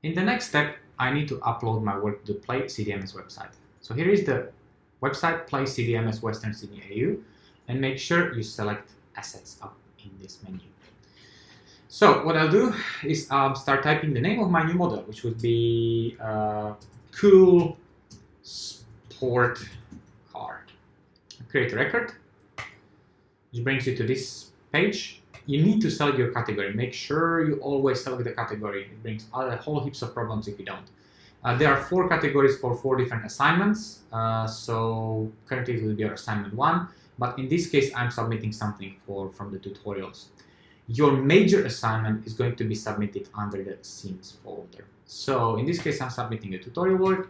In the next step, I need to upload my work to the Play CDMS website. So here is the website, Play CDMS Western Sydney AU, and make sure you select Assets up in this menu. So what I'll do is I'll start typing the name of my new model, which would be Cool Sport Car. Create a record, which brings you to this page. You need to select your category. Make sure you always select the category. It brings a whole heaps of problems if you don't. There are 4 categories for 4 different assignments. So currently it will be your assignment 1, but in this case I'm submitting something from the tutorials. Your major assignment is going to be submitted under the scenes folder. So in this case I'm submitting a tutorial work.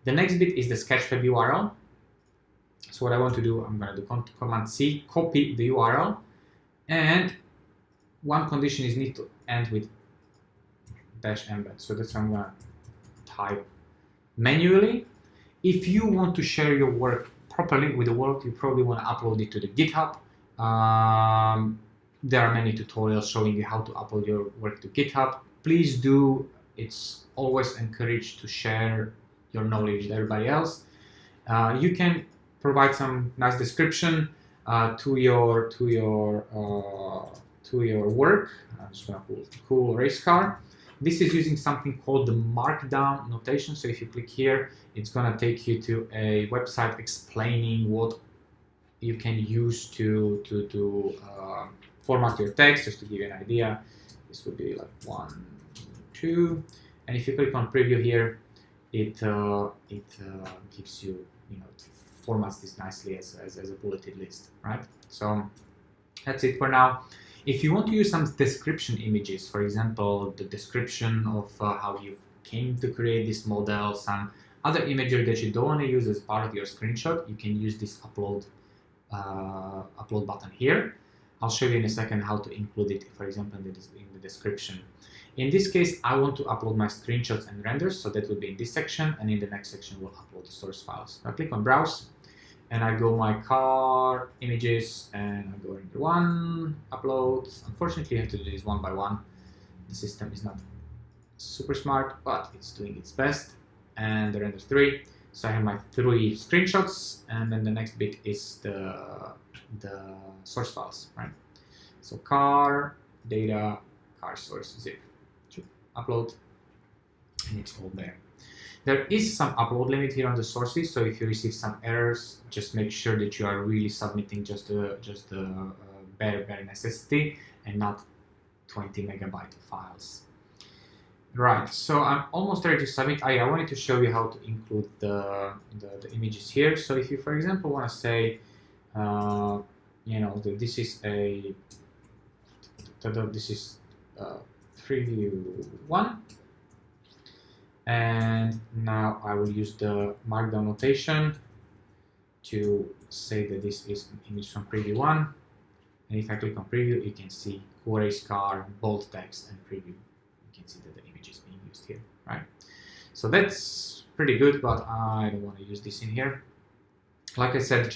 The next bit is the Sketchfab URL. So what I want to do, I'm going to do Command C, copy the URL, and one condition is need to end with -embed. So that's what I'm going to type manually. If you want to share your work properly with the world, you probably want to upload it to the GitHub. There are many tutorials showing you how to upload your work to GitHub. Please do. It's always encouraged to share your knowledge with everybody else. You can provide some nice description to your work. I'm just gonna put cool race car. This is using something called the markdown notation. So if you click here, it's gonna take you to a website explaining what you can use to format your text. Just to give you an idea, this would be like 1, 2, and if you click on preview here, it gives you, formats this nicely as a bulleted list, right? So that's it for now. If you want to use some description images, for example, the description of how you came to create this model, some other imagery that you don't want to use as part of your screenshot, you can use this upload button here. I'll show you in a second how to include it, for example, in the description. In this case, I want to upload my screenshots and renders, so that will be in this section, and in the next section we'll upload the source files. I click on Browse, and I go my car images, and I go render 1, upload. Unfortunately, I have to do this one by one. The system is not super smart, but it's doing its best. And the render 3. So I have my 3 screenshots, and then the next bit is the source files, right? So car data, car source zip, upload, and it's all there. There is some upload limit here on the sources, so if you receive some errors, just make sure that you are really submitting just the bare necessity and not 20 megabyte files. Right, so I'm almost ready to submit. I wanted to show you how to include the images here. So if you, for example, want to say, that this is preview 1, and now I will use the markdown notation to say that this is an image from preview 1. And if I click on preview, you can see cool race car, bold text, and preview. You can see that the image is being used here, right? So that's pretty good, but I don't want to use this in here. Like I said,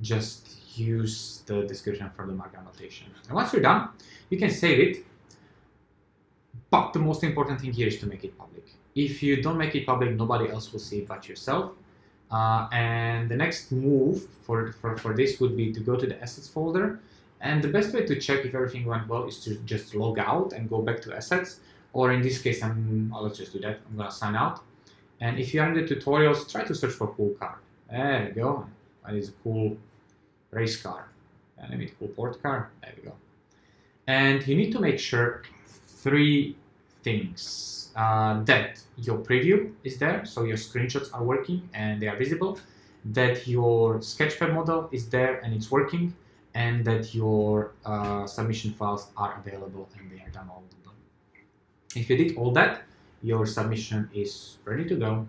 just use the description from the markdown notation. And once you're done, you can save it. But the most important thing here is to make it public. If you don't make it public, nobody else will see it but yourself. And the next move for this would be to go to the assets folder. And the best way to check if everything went well is to just log out and go back to assets. Or in this case, let's just do that. I'm gonna sign out. And if you are in the tutorials, try to search for cool car. There we go. That is a cool race car. And maybe cool port car. There we go. And you need to make sure 3 things. That your preview is there, so your screenshots are working and they are visible. That your Sketchfab model is there and it's working. And that your submission files are available and they are downloadable. If you did all that, your submission is ready to go.